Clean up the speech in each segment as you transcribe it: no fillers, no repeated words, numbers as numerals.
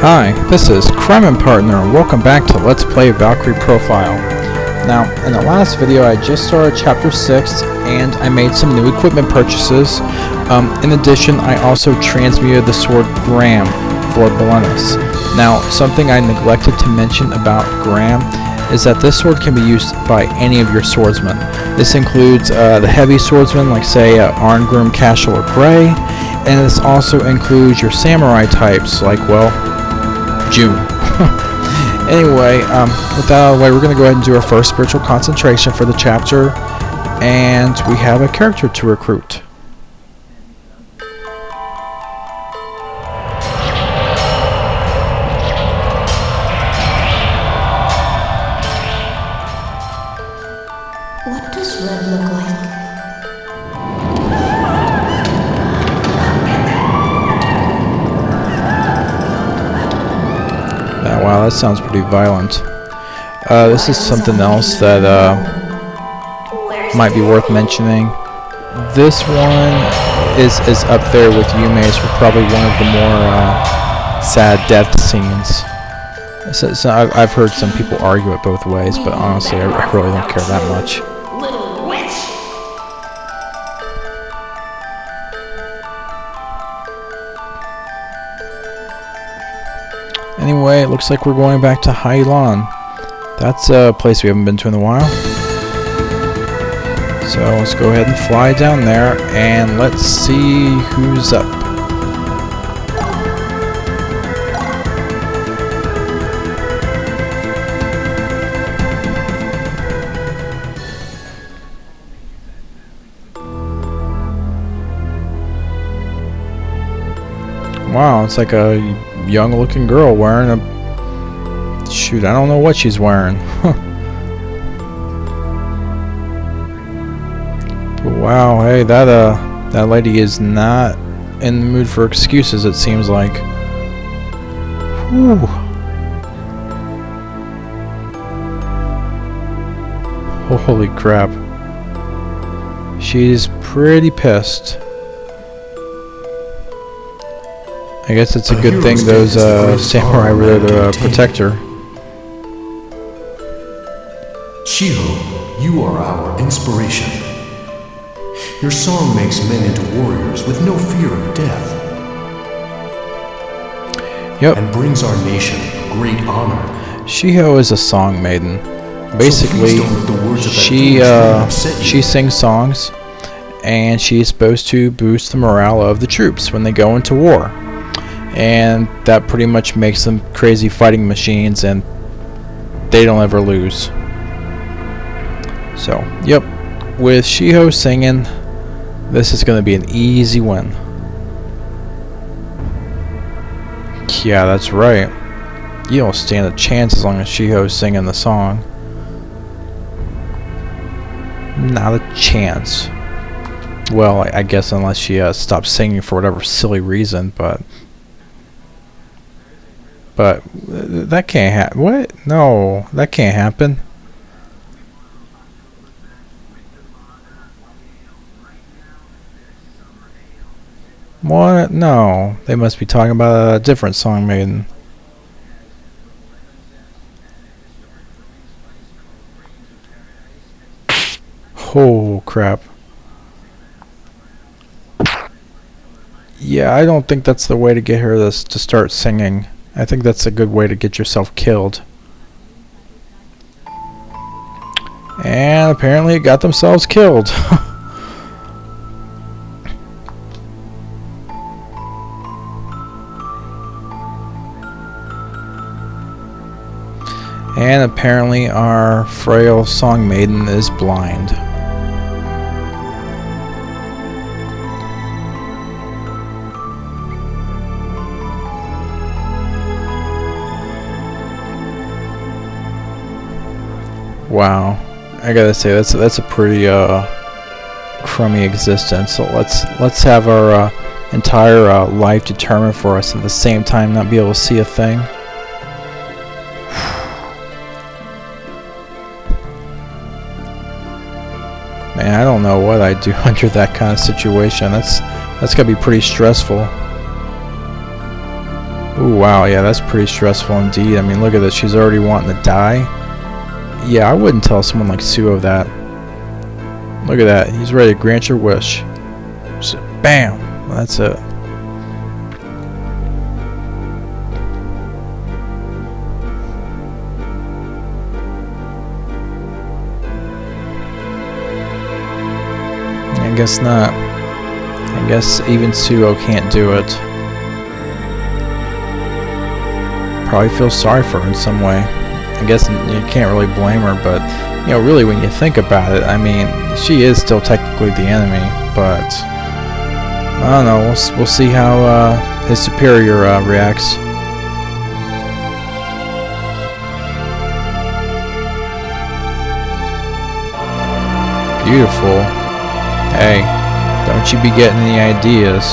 Hi, this is Crime and Partner, and welcome back to Let's Play Valkyrie Profile. Now, in the last video I just started Chapter 6, and I made some new equipment purchases. In addition, I also transmuted the sword Graham for Belenus. Now, something I neglected to mention about Graham is that this sword can be used by any of your swordsmen. This includes the heavy swordsmen, like say Arngrim, Cashel, or Gray, and this also includes your samurai types, like, well, June. Anyway, with that out of the way, we're going to go ahead and do our first spiritual concentration for the chapter, and we have a character to recruit. What does red look like? Wow, that sounds pretty violent. This is something else that might be worth mentioning. This one is up there with Yume's for probably one of the more sad death scenes. So I've heard some people argue it both ways, but honestly, I really don't care that much. Little witch! Anyway, it looks like we're going back to Hailan. That's a place we haven't been to in a while. So let's go ahead and fly down there and let's see who's up. Wow, it's like a young looking girl wearing a... Shoot, I don't know what she's wearing. But wow, hey, that lady is not in the mood for excuses, it seems like. Whew. Holy crap. She's pretty pissed. I guess it's a good thing those samurai were there to protect her. Shiho, you are our inspiration. Your song makes men into warriors with no fear of death. Yep. And brings our nation great honor. Shiho is a Song-Maiden. Basically, she sings songs, and she's supposed to boost the morale of the troops when they go into war. And that pretty much makes them crazy fighting machines, and they don't ever lose. So, yep, with Shiho singing, this is going to be an easy win. Yeah, that's right. You don't stand a chance as long as Shiho's singing the song. Not a chance. Well, I guess unless she stops singing for whatever silly reason, but that can't happen. What? No, that can't happen. What? No, they must be talking about a different Song-Maiden. Oh crap. Yeah, I don't think that's the way to get her to start singing. I think that's a good way to get yourself killed. And apparently it got themselves killed. And apparently our frail Song-Maiden is blind. Wow, I gotta say that's a pretty crummy existence. So let's have our entire life determined for us, at the same time not be able to see a thing. Man, I don't know what I'd do under that kind of situation. That's gotta be pretty stressful. Ooh, wow, yeah, that's pretty stressful indeed. I mean, look at this. She's already wanting to die. Yeah, I wouldn't tell someone like Suho that. Look at that. He's ready to grant your wish. Just bam. That's it. I guess not. I guess even Suho can't do it. Probably feels sorry for her in some way. I guess you can't really blame her, but you know, really, when you think about it, I mean, she is still technically the enemy. But I don't know. We'll see how his superior reacts. Beautiful. Hey, don't you be getting any ideas,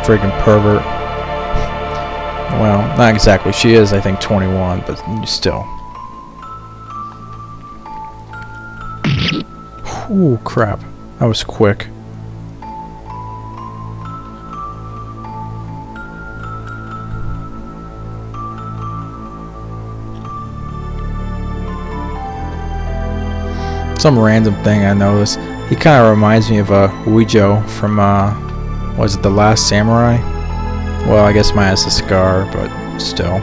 friggin' pervert. Well, not exactly. She is, I think, 21, but still. Ooh, crap. That was quick. Some random thing I noticed. He kind of reminds me of Uijo from, was it The Last Samurai? Well, I guess mine has a scar, but still.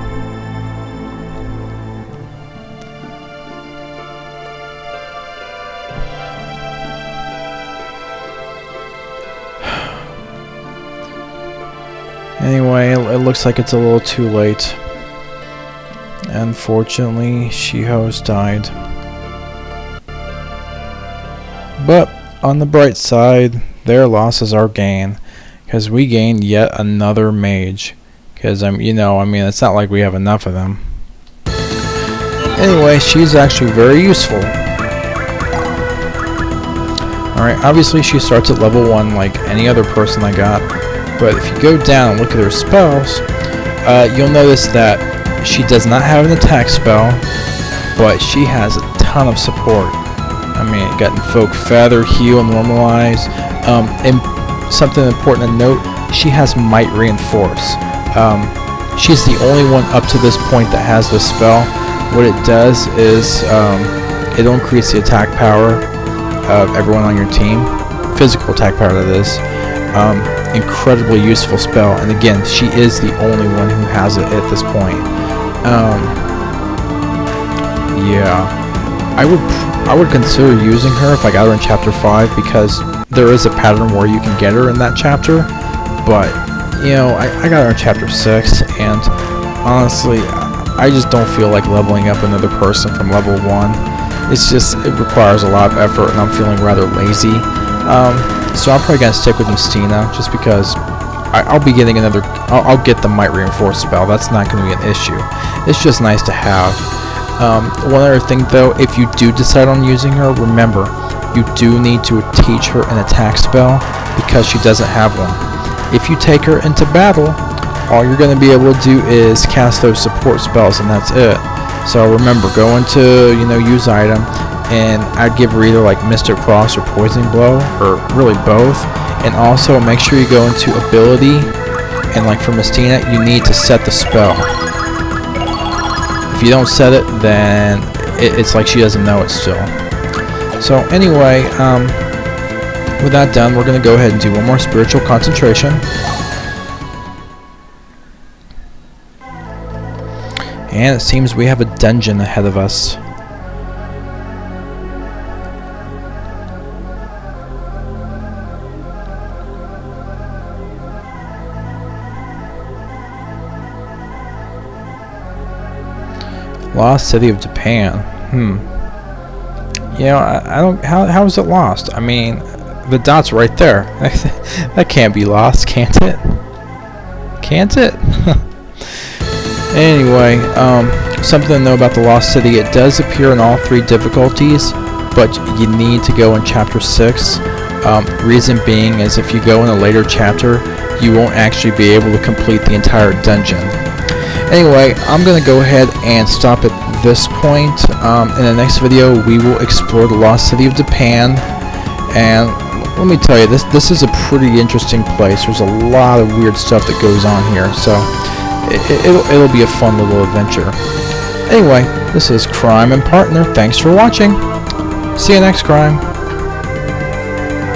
Anyway, it looks like it's a little too late. Unfortunately, Shiho's died. But on the bright side, their loss is our gain, because we gained yet another mage. Because you know, I mean, it's not like we have enough of them. Anyway, she's actually very useful. Alright, obviously she starts at level 1 like any other person I got. But if you go down and look at her spells, you'll notice that she does not have an attack spell, but she has a ton of support. I mean, you got Invoke Feather, Heal, Normalize. And something important to note, she has Might Reinforce. She's the only one up to this point that has this spell. What it does is it'll increase the attack power of everyone on your team. Physical attack power, that is. Incredibly useful spell, and again, she is the only one who has it at this point. Yeah, I would consider using her if I got her in chapter 5, because there is a pattern where you can get her in that chapter. But you know, I got her in chapter 6, and honestly, I just don't feel like leveling up another person from level 1. It's just, it requires a lot of effort, and I'm feeling rather lazy. So I'm probably gonna stick with Mystina, just because I'll be getting another. I'll get the Might Reinforce spell. That's not gonna be an issue. It's just nice to have. One other thing though, if you do decide on using her, remember you do need to teach her an attack spell, because she doesn't have one. If you take her into battle, all you're gonna be able to do is cast those support spells, and that's it. So remember, go into, you know, use item, and I'd give her either like Mystic Cross or Poison Blow, or really both. And also make sure you go into ability, and like for Mystina, you need to set the spell. If you don't set it, then it's like she doesn't know it still. So anyway, with that done, we're going to go ahead and do one more spiritual concentration. And it seems we have a dungeon ahead of us. Lost City of Japan. You know, I don't. How is it lost? I mean, the dot's right there. That can't be lost, can't it? Can't it? Anyway, something to know about the Lost City. It does appear in all 3 difficulties, but you need to go in chapter 6. Reason being is if you go in a later chapter, you won't actually be able to complete the entire dungeon. Anyway, I'm going to go ahead and stop at this point. In the next video, we will explore the Lost City of Japan, and let me tell you, this is a pretty interesting place. There's a lot of weird stuff that goes on here, so it'll be a fun little adventure. Anyway, this is Crime and Partner. Thanks for watching. See you next Crime.